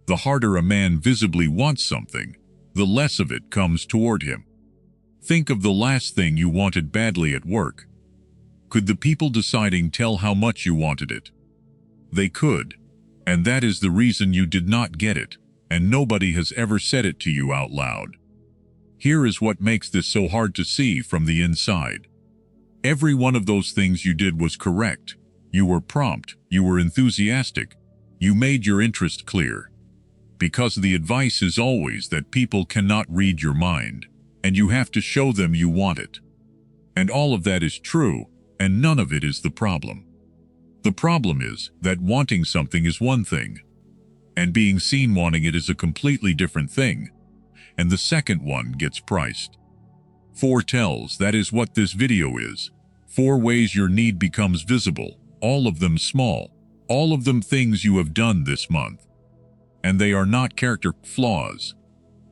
The harder a man visibly wants something, the less of it comes toward him. Think of the last thing you wanted badly at work. Could the people deciding tell how much you wanted it? They could, and that is the reason you did not get it, and nobody has ever said it to you out loud. Here is what makes this so hard to see from the inside. Every one of those things you did was correct. You were prompt, you were enthusiastic, you made your interest clear. Because the advice is always that people cannot read your mind, and you have to show them you want it. And all of that is true, and none of it is the problem. The problem is that wanting something is one thing, and being seen wanting it is a completely different thing, and the second one gets priced. 4 tells, that is what this video is. 4 ways your need becomes visible, all of them small, all of them things you have done this month. And they are not character flaws.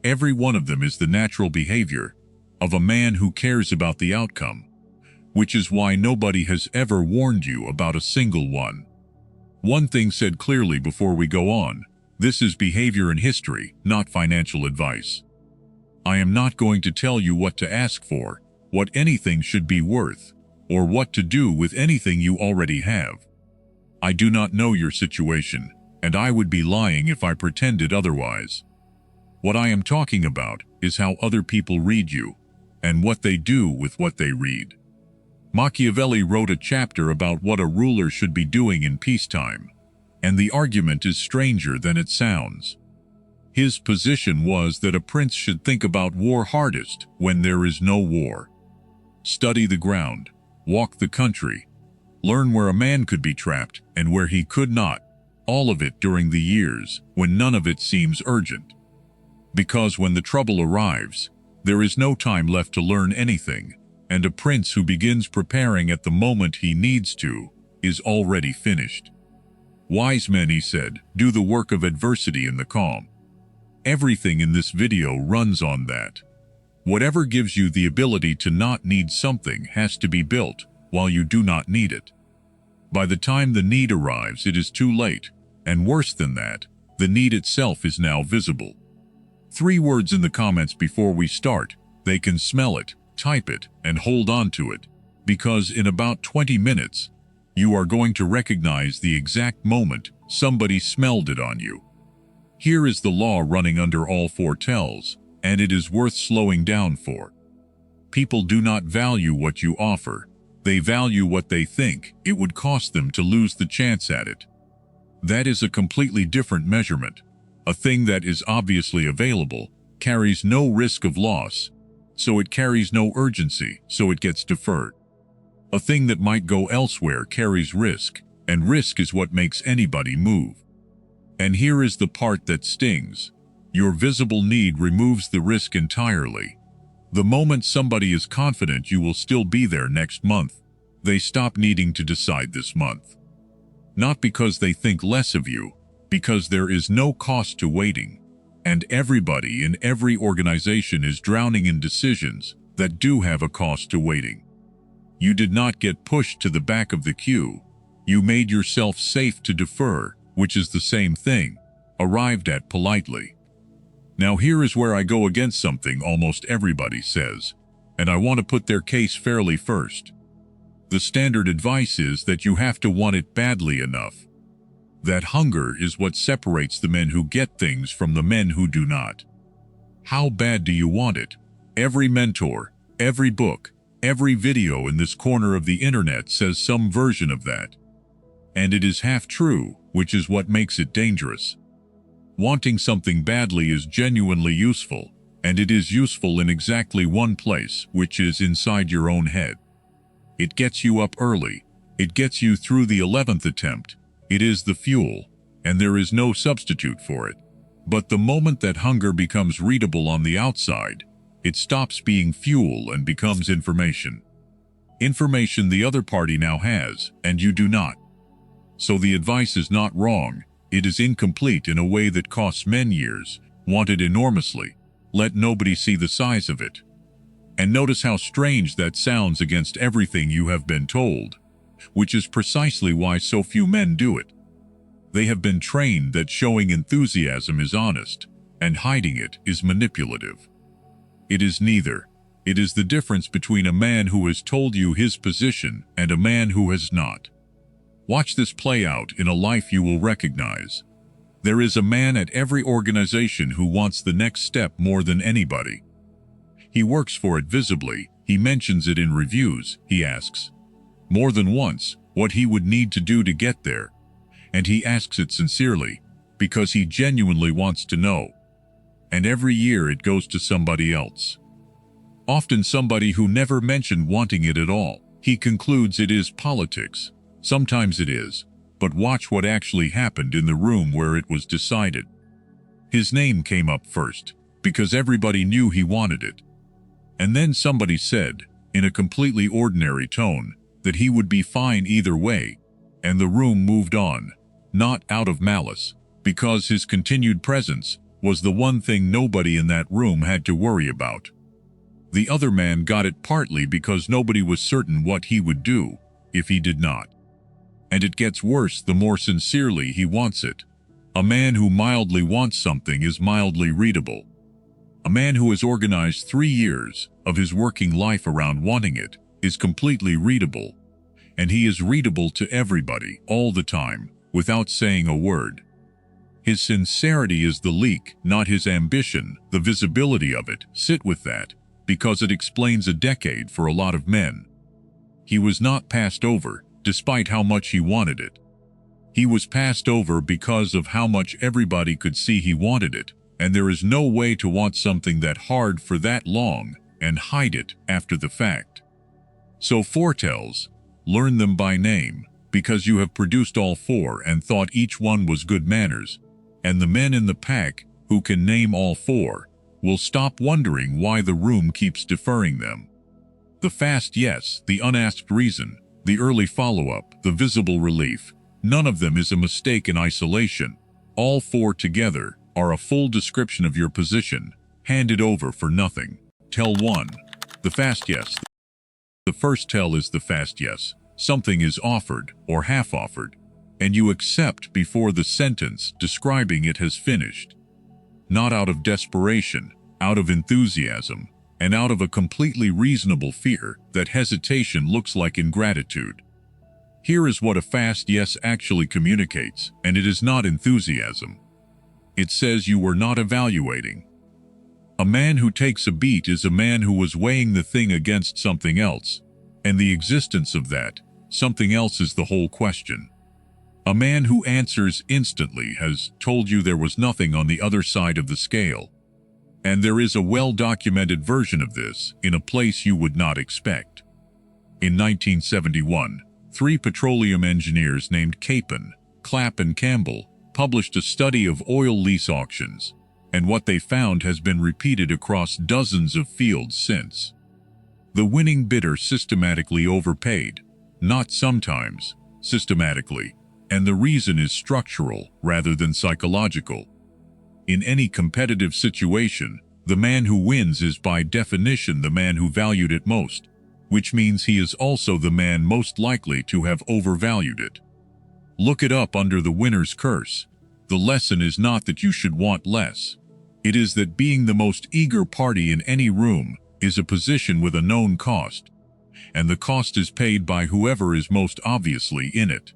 Every one of them is the natural behavior of a man who cares about the outcome, which is why nobody has ever warned you about a single one. One thing said clearly before we go on: this is behavior and history, not financial advice. I am not going to tell you what to ask for, what anything should be worth, or what to do with anything you already have. I do not know your situation, and I would be lying if I pretended otherwise. What I am talking about is how other people read you, and what they do with what they read. Machiavelli wrote a chapter about what a ruler should be doing in peacetime, and the argument is stranger than it sounds. His position was that a prince should think about war hardest when there is no war. Study the ground, walk the country, learn where a man could be trapped and where he could not, all of it during the years when none of it seems urgent. Because when the trouble arrives, there is no time left to learn anything, and a prince who begins preparing at the moment he needs to is already finished. Wise men, he said, do the work of adversity in the calm. Everything in this video runs on that. Whatever gives you the ability to not need something has to be built while you do not need it. By the time the need arrives, it is too late, and worse than that, the need itself is now visible. 3 words in the comments before we start: they can smell it, type it, and hold on to it, because in about 20 minutes, you are going to recognize the exact moment somebody smelled it on you. Here is the law running under all 4 tells, and it is worth slowing down for. People do not value what you offer. They value what they think it would cost them to lose the chance at it. That is a completely different measurement. A thing that is obviously available carries no risk of loss, so it carries no urgency, so it gets deferred. A thing that might go elsewhere carries risk, and risk is what makes anybody move. And here is the part that stings. Your visible need removes the risk entirely. The moment somebody is confident you will still be there next month, they stop needing to decide this month. Not because they think less of you, because there is no cost to waiting, and everybody in every organization is drowning in decisions that do have a cost to waiting. You did not get pushed to the back of the queue. You made yourself safe to defer, which is the same thing, arrived at politely. Now here is where I go against something almost everybody says, and I want to put their case fairly first. The standard advice is that you have to want it badly enough. That hunger is what separates the men who get things from the men who do not. How bad do you want it? Every mentor, every book, every video in this corner of the internet says some version of that. And it is half true, which is what makes it dangerous. Wanting something badly is genuinely useful, and it is useful in exactly one place, which is inside your own head. It gets you up early. It gets you through the 11th attempt. It is the fuel, and there is no substitute for it. But the moment that hunger becomes readable on the outside, it stops being fuel and becomes information. Information the other party now has, and you do not. So the advice is not wrong. It is incomplete in a way that costs men years, want it enormously, let nobody see the size of it. And notice how strange that sounds against everything you have been told, which is precisely why so few men do it. They have been trained that showing enthusiasm is honest, and hiding it is manipulative. It is neither. It is the difference between a man who has told you his position and a man who has not. Watch this play out in a life you will recognize. There is a man at every organization who wants the next step more than anybody. He works for it visibly, he mentions it in reviews, he asks more than once what he would need to do to get there, and he asks it sincerely, because he genuinely wants to know. And every year it goes to somebody else. Often somebody who never mentioned wanting it at all. He concludes it is politics. Sometimes it is, but watch what actually happened in the room where it was decided. His name came up first, because everybody knew he wanted it. And then somebody said, in a completely ordinary tone, that he would be fine either way, and the room moved on, not out of malice, because his continued presence was the one thing nobody in that room had to worry about. The other man got it partly because nobody was certain what he would do if he did not. And it gets worse the more sincerely he wants it. A man who mildly wants something is mildly readable. A man who has organized 3 years of his working life around wanting it is completely readable. And he is readable to everybody all the time, without saying a word. His sincerity is the leak, not his ambition, the visibility of it. Sit with that, because it explains a decade for a lot of men. He was not passed over, despite how much he wanted it. He was passed over because of how much everybody could see he wanted it, and there is no way to want something that hard for that long and hide it after the fact. So foretells, learn them by name, because you have produced all 4 and thought each one was good manners, and the men in the pack who can name all 4 will stop wondering why the room keeps deferring them. The fast yes, the unasked reason, the early follow-up, the visible relief, none of them is a mistake in isolation. All 4 together are a full description of your position, handed over for nothing. Tell 1. The fast yes. The first tell is the fast yes. Something is offered or half-offered, and you accept before the sentence describing it has finished. Not out of desperation, out of enthusiasm, and out of a completely reasonable fear that hesitation looks like ingratitude. Here is what a fast yes actually communicates, and it is not enthusiasm. It says you were not evaluating. A man who takes a beat is a man who was weighing the thing against something else, and the existence of that something else is the whole question. A man who answers instantly has told you there was nothing on the other side of the scale. And there is a well-documented version of this in a place you would not expect. In 1971, 3 petroleum engineers named Capon, Clapp and Campbell published a study of oil lease auctions, and what they found has been repeated across dozens of fields since. The winning bidder systematically overpaid, not sometimes, systematically. And the reason is structural rather than psychological. In any competitive situation, the man who wins is by definition the man who valued it most, which means he is also the man most likely to have overvalued it. Look it up under the winner's curse. The lesson is not that you should want less. It is that being the most eager party in any room is a position with a known cost, and the cost is paid by whoever is most obviously in it.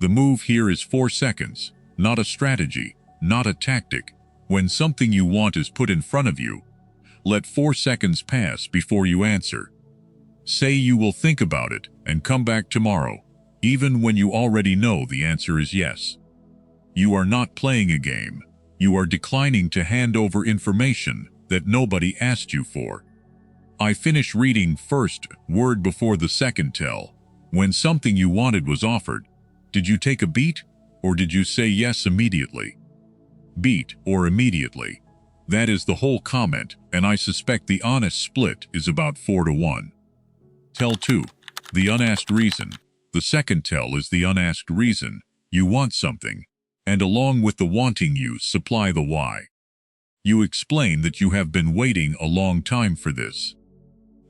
The move here is 4 seconds, not a strategy, not a tactic. When something you want is put in front of you, let 4 seconds pass before you answer. Say you will think about it and come back tomorrow, even when you already know the answer is yes. You are not playing a game. You are declining to hand over information that nobody asked you for. I finish reading first word before the second tell. When something you wanted was offered, did you take a beat, or did you say yes immediately? Beat or immediately. That is the whole comment, and I suspect the honest split is about 4-1. Tell 2. The unasked reason. The second tell is the unasked reason. You want something, and along with the wanting you supply the why. You explain that you have been waiting a long time for this,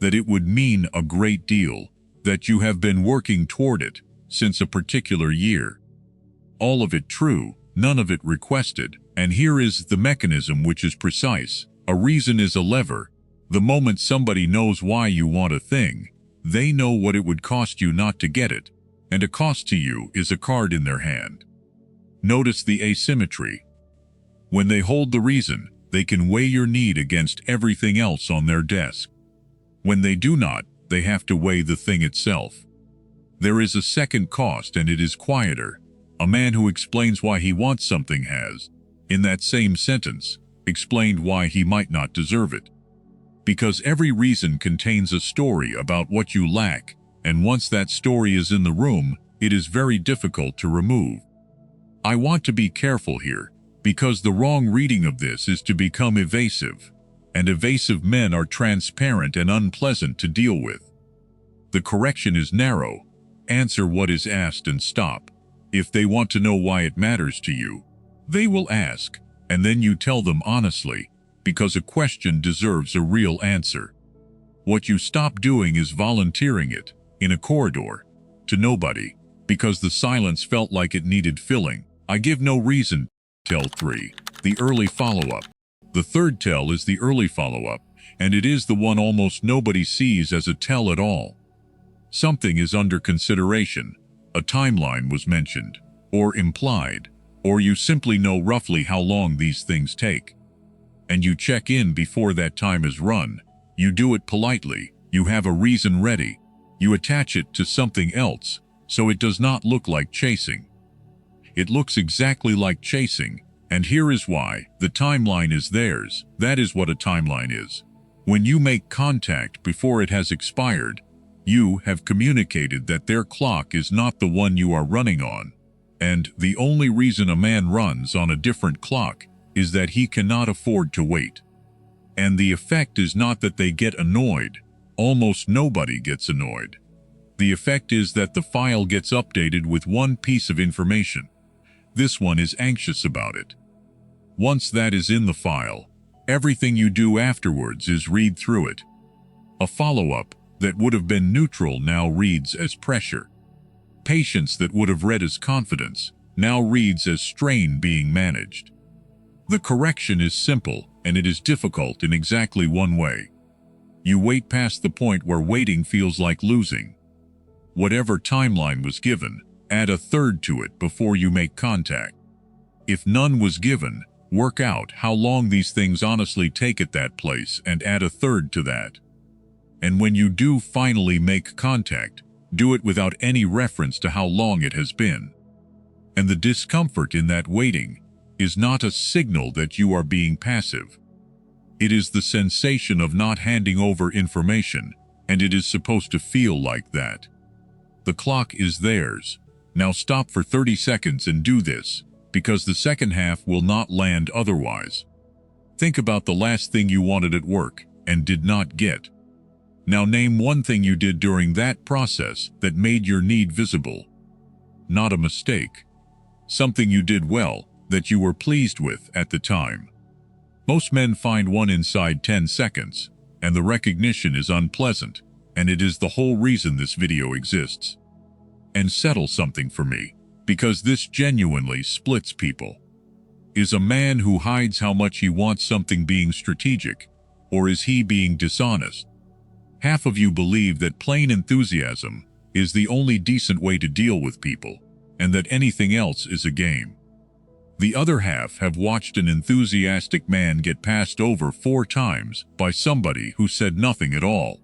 that it would mean a great deal, that you have been working toward it since a particular year. all of it true, none of it requested, and here is the mechanism which is precise. A reason is a lever. The moment somebody knows why you want a thing, they know what it would cost you not to get it, and a cost to you is a card in their hand. Notice the asymmetry. When they hold the reason, they can weigh your need against everything else on their desk. When they do not, they have to weigh the thing itself. There is a second cost, and it is quieter. A man who explains why he wants something has, in that same sentence, explained why he might not deserve it. Because every reason contains a story about what you lack, and once that story is in the room, it is very difficult to remove. I want to be careful here, because the wrong reading of this is to become evasive, and evasive men are transparent and unpleasant to deal with. The correction is narrow. Answer what is asked and stop. If they want to know why it matters to you, they will ask, and then you tell them honestly, because a question deserves a real answer. What you stop doing is volunteering it, in a corridor, to nobody, because the silence felt like it needed filling. I give no reason. Tell 3. The early follow-up. The third tell is the early follow-up, and it is the one almost nobody sees as a tell at all. Something is under consideration, a timeline was mentioned, or implied, or you simply know roughly how long these things take. And you check in before that time is run. You do it politely, you have a reason ready, you attach it to something else, so it does not look like chasing. It looks exactly like chasing, and here is why. The timeline is theirs. That is what a timeline is. When you make contact before it has expired, you have communicated that their clock is not the one you are running on, and the only reason a man runs on a different clock is that he cannot afford to wait. And the effect is not that they get annoyed. Almost nobody gets annoyed. The effect is that the file gets updated with one piece of information. This one is anxious about it. Once that is in the file, everything you do afterwards is read through it. A follow-up that would have been neutral now reads as pressure. Patience that would have read as confidence now reads as strain being managed. The correction is simple, and it is difficult in exactly one way. You wait past the point where waiting feels like losing. Whatever timeline was given, add a third to it before you make contact. If none was given, work out how long these things honestly take at that place and add a third to that. And when you do finally make contact, do it without any reference to how long it has been. And the discomfort in that waiting is not a signal that you are being passive. It is the sensation of not handing over information, and it is supposed to feel like that. The clock is theirs. Now stop for 30 seconds and do this, because the second half will not land otherwise. Think about the last thing you wanted at work and did not get. Now name one thing you did during that process that made your need visible. Not a mistake. Something you did well, that you were pleased with at the time. Most men find one inside 10 seconds, and the recognition is unpleasant, and it is the whole reason this video exists. And settle something for me, because this genuinely splits people. Is a man who hides how much he wants something being strategic, or is he being dishonest? Half of you believe that plain enthusiasm is the only decent way to deal with people, and that anything else is a game. The other half have watched an enthusiastic man get passed over 4 times by somebody who said nothing at all.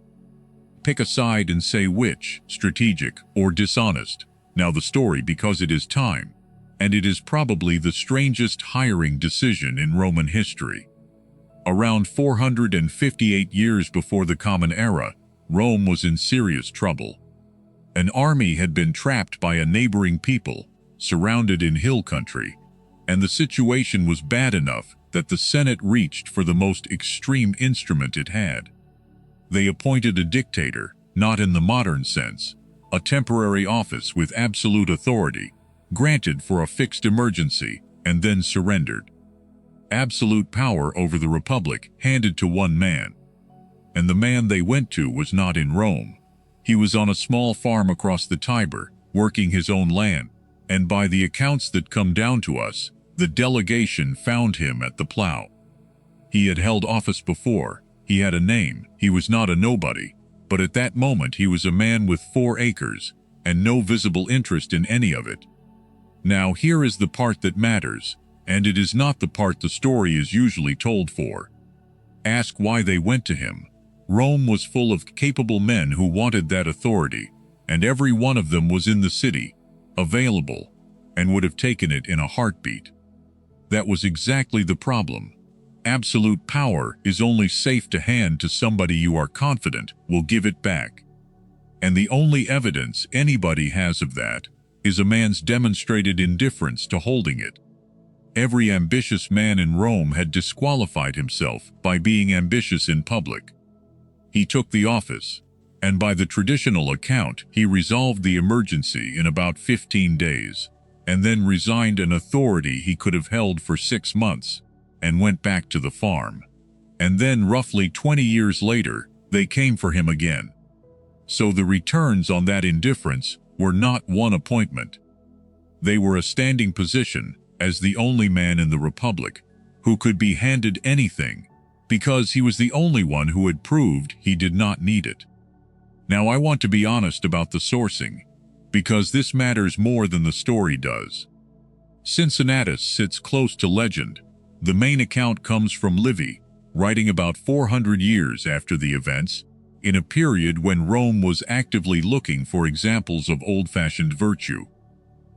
Pick a side and say which, strategic or dishonest. Now the story, because it is time, and it is probably the strangest hiring decision in Roman history. Around 458 years before the Common Era, Rome was in serious trouble. An army had been trapped by a neighboring people, surrounded in hill country, and the situation was bad enough that the Senate reached for the most extreme instrument it had. They appointed a dictator, not in the modern sense, a temporary office with absolute authority, granted for a fixed emergency, and then surrendered. Absolute power over the republic handed to one man. And the man they went to was not in Rome. He was on a small farm across the Tiber, working his own land, and by the accounts that come down to us, the delegation found him at the plow. He had held office before, he had a name, he was not a nobody, but at that moment he was a man with 4 acres, and no visible interest in any of it. Now here is the part that matters, and it is not the part the story is usually told for. Ask why they went to him. Rome was full of capable men who wanted that authority, and every one of them was in the city, available, and would have taken it in a heartbeat. That was exactly the problem. Absolute power is only safe to hand to somebody you are confident will give it back. And the only evidence anybody has of that is a man's demonstrated indifference to holding it. Every ambitious man in Rome had disqualified himself by being ambitious in public. He took the office, and by the traditional account, he resolved the emergency in about 15 days, and then resigned an authority he could have held for 6 months, and went back to the farm. And then roughly 20 years later, they came for him again. So the returns on that indifference were not one appointment. They were a standing position as the only man in the Republic who could be handed anything, because he was the only one who had proved he did not need it. Now I want to be honest about the sourcing, because this matters more than the story does. Cincinnatus sits close to legend. The main account comes from Livy, writing about 400 years after the events, in a period when Rome was actively looking for examples of old-fashioned virtue.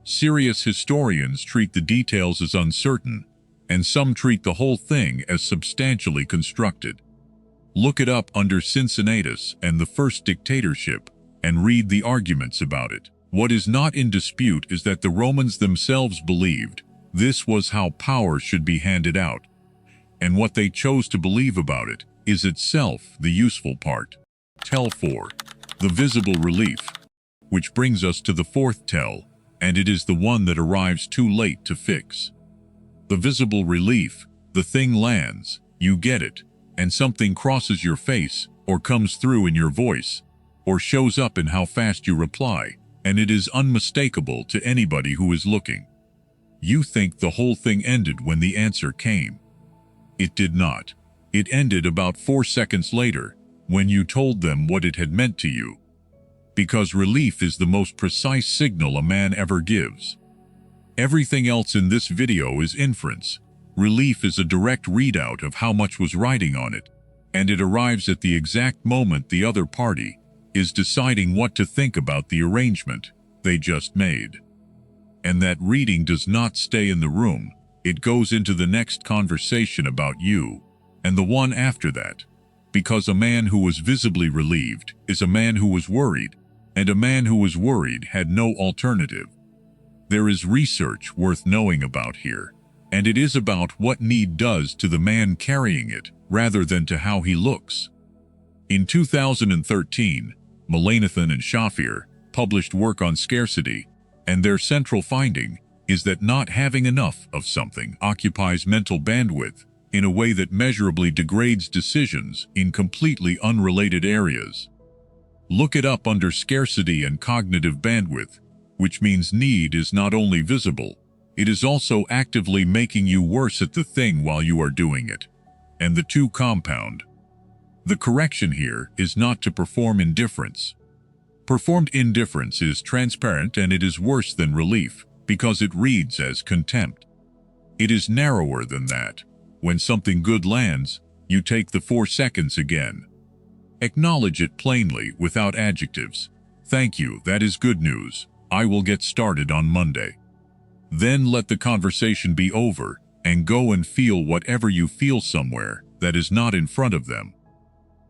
Serious historians treat the details as uncertain, and some treat the whole thing as substantially constructed. Look it up under Cincinnatus and the First Dictatorship, and read the arguments about it. What is not in dispute is that the Romans themselves believed this was how power should be handed out, and what they chose to believe about it is itself the useful part. Tell 4. The visible relief. Which brings us to the 4th tell, and it is the one that arrives too late to fix. The visible relief, the thing lands, you get it, and something crosses your face, or comes through in your voice, or shows up in how fast you reply, and it is unmistakable to anybody who is looking. You think the whole thing ended when the answer came. It did not. It ended about 4 seconds later, when you told them what it had meant to you. Because relief is the most precise signal a man ever gives. Everything else in this video is inference. Relief is a direct readout of how much was riding on it, and it arrives at the exact moment the other party is deciding what to think about the arrangement they just made. And that reading does not stay in the room, it goes into the next conversation about you, and the one after that. Because a man who was visibly relieved is a man who was worried, and a man who was worried had no alternative. There is research worth knowing about here, and it is about what need does to the man carrying it, rather than to how he looks. In 2013, Melanchthon and Shafir published work on scarcity, and their central finding is that not having enough of something occupies mental bandwidth in a way that measurably degrades decisions in completely unrelated areas. Look it up under scarcity and cognitive bandwidth, which means need is not only visible, it is also actively making you worse at the thing while you are doing it, and the two compound. The correction here is not to perform indifference. Performed indifference is transparent, and it is worse than relief, because it reads as contempt. It is narrower than that. When something good lands, you take the 4 seconds again. Acknowledge it plainly, without adjectives. Thank you, that is good news. I will get started on Monday. Then let the conversation be over, and go and feel whatever you feel somewhere that is not in front of them.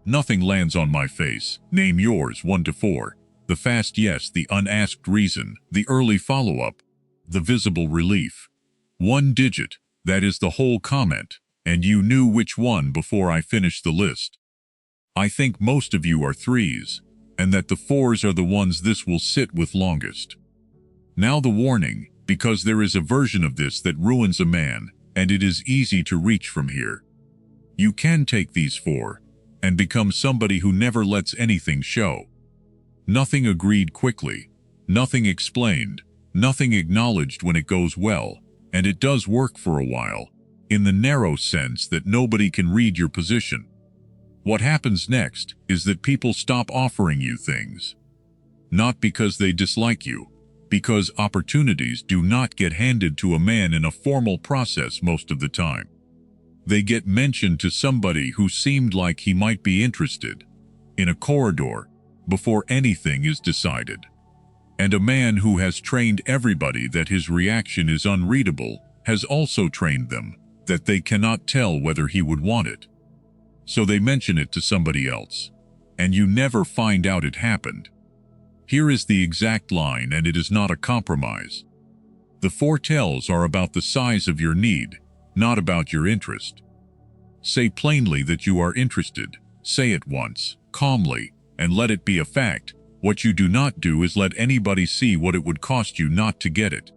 Nothing lands on my face. Name yours 1 to 4. The fast yes, the unasked reason, the early follow-up, the visible relief. 1 digit, that is the whole comment, and you knew which one before I finished the list. I think most of you are 3s, and that the 4s are the ones this will sit with longest. Now the warning, because there is a version of this that ruins a man, and it is easy to reach from here. You can take these 4, and become somebody who never lets anything show. Nothing agreed quickly, nothing explained, Nothing acknowledged when it goes well, and it does work for a while, in the narrow sense that nobody can read your position. What happens next is that people stop offering you things. Not because they dislike you, because opportunities do not get handed to a man in a formal process most of the time. They get mentioned to somebody who seemed like he might be interested, in a corridor, before anything is decided. And a man who has trained everybody that his reaction is unreadable has also trained them that they cannot tell whether he would want it. So they mention it to somebody else, and you never find out it happened. Here is the exact line, and it is not a compromise. The foretells are about the size of your need, not about your interest. Say plainly that you are interested. Say it once, calmly, and let it be a fact. What you do not do is let anybody see what it would cost you not to get it.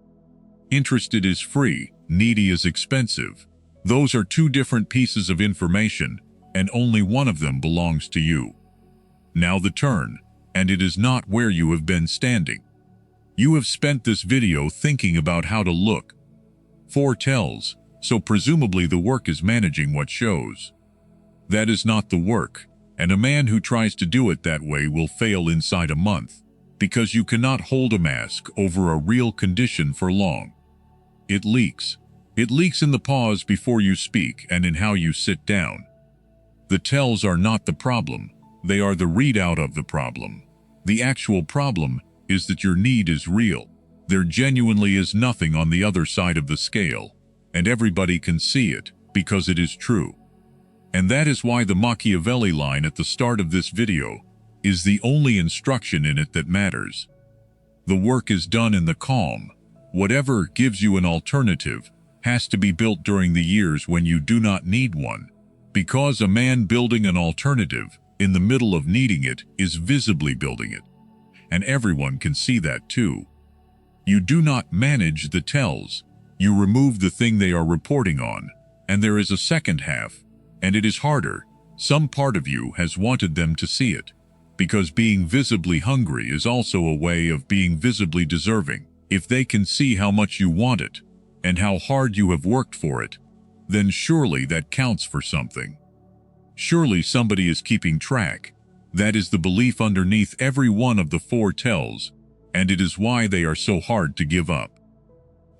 Interested is free, needy is expensive. Those are two different pieces of information, and only one of them belongs to you. Now the turn, and it is not where you have been standing. You have spent this video thinking about how to look. Foretells, so presumably the work is managing what shows. That is not the work. And a man who tries to do it that way will fail inside a month, because you cannot hold a mask over a real condition for long. It leaks. It leaks in the pause before you speak and in how you sit down. The tells are not the problem, they are the readout of the problem. The actual problem is that your need is real. There genuinely is nothing on the other side of the scale, and everybody can see it because it is true. And that is why the Machiavelli line at the start of this video is the only instruction in it that matters. The work is done in the calm. Whatever gives you an alternative has to be built during the years when you do not need one, because a man building an alternative in the middle of needing it is visibly building it. And everyone can see that too. You do not manage the tells. You remove the thing they are reporting on, and there is a second half. And it is harder. Some part of you has wanted them to see it, because being visibly hungry is also a way of being visibly deserving. If they can see how much you want it, and how hard you have worked for it, then surely that counts for something. Surely somebody is keeping track. That is the belief underneath every one of the foretells, and it is why they are so hard to give up.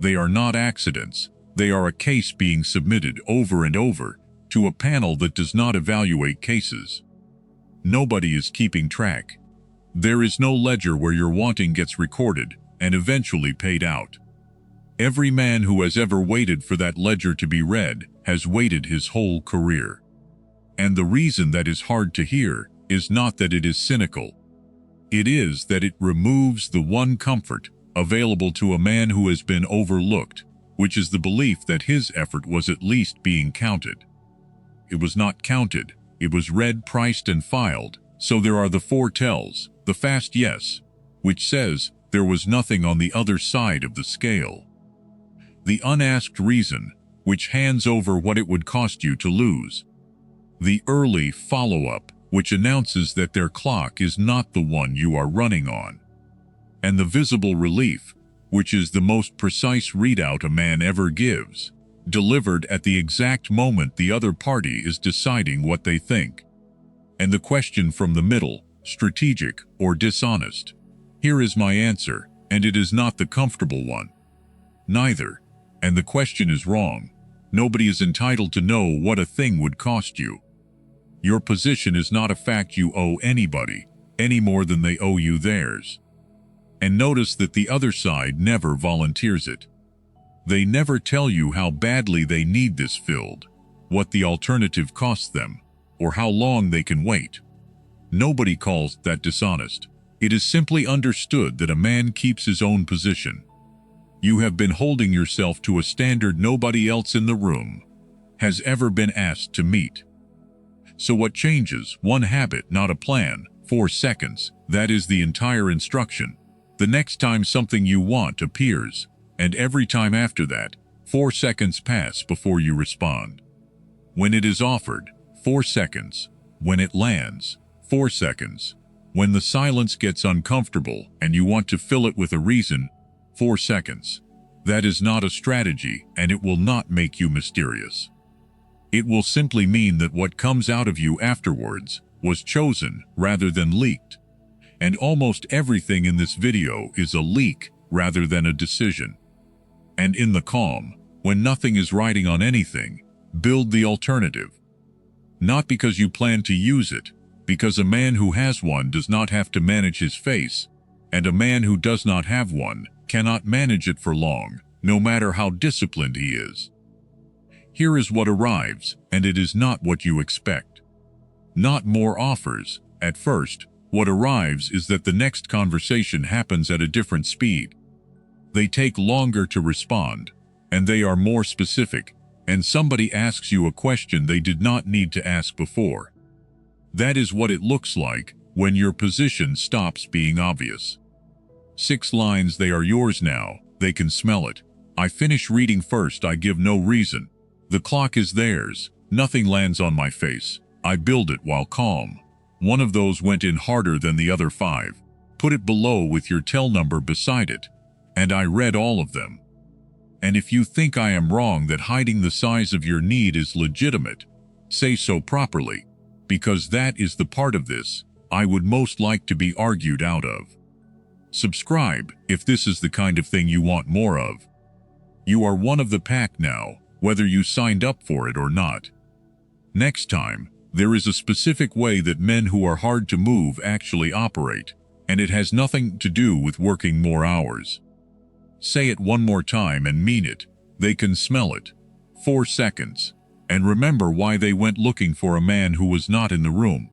They are not accidents. They are a case being submitted over and over to a panel that does not evaluate cases. Nobody is keeping track. There is no ledger where your wanting gets recorded and eventually paid out. Every man who has ever waited for that ledger to be read has waited his whole career. And the reason that is hard to hear is not that it is cynical. It is that it removes the one comfort available to a man who has been overlooked, which is the belief that his effort was at least being counted. It was not counted. It was read, priced, and filed. So there are the foretells, the fast yes, which says there was nothing on the other side of the scale. The unasked reason, which hands over what it would cost you to lose. The early follow-up, which announces that their clock is not the one you are running on. And the visible relief, which is the most precise readout a man ever gives, delivered at the exact moment the other party is deciding what they think. And the question from the middle, strategic or dishonest. Here is my answer, and it is not the comfortable one. Neither. And the question is wrong. Nobody is entitled to know what a thing would cost you. Your position is not a fact you owe anybody, any more than they owe you theirs. And notice that the other side never volunteers it. They never tell you how badly they need this filled, what the alternative costs them, or how long they can wait. Nobody calls that dishonest. It is simply understood that a man keeps his own position. You have been holding yourself to a standard nobody else in the room has ever been asked to meet. So what changes? One habit, not a plan. 4 seconds, that is the entire instruction. The next time something you want appears, and every time after that, 4 seconds pass before you respond. When it is offered, 4 seconds. When it lands, 4 seconds. When the silence gets uncomfortable and you want to fill it with a reason, 4 seconds. That is not a strategy, and it will not make you mysterious. It will simply mean that what comes out of you afterwards was chosen rather than leaked. And almost everything in this video is a leak rather than a decision. And in the calm, when nothing is riding on anything, build the alternative. Not because you plan to use it, because a man who has one does not have to manage his face, and a man who does not have one cannot manage it for long, no matter how disciplined he is. Here is what arrives, and it is not what you expect. Not more offers. At first, what arrives is that the next conversation happens at a different speed. They take longer to respond, and they are more specific, and somebody asks you a question they did not need to ask before. That is what it looks like when your position stops being obvious. 6 lines, they are yours now, they can smell it. I finish reading first, I give no reason. The clock is theirs, nothing lands on my face. I build it while calm. One of those went in harder than the other 5. Put it below with your tel number beside it. And I read all of them. And if you think I am wrong that hiding the size of your need is legitimate, say so properly, because that is the part of this I would most like to be argued out of. Subscribe if this is the kind of thing you want more of. You are one of the pack now, whether you signed up for it or not. Next time, there is a specific way that men who are hard to move actually operate, and it has nothing to do with working more hours. Say it one more time and mean it. They can smell it. 4 seconds. And remember why they went looking for a man who was not in the room.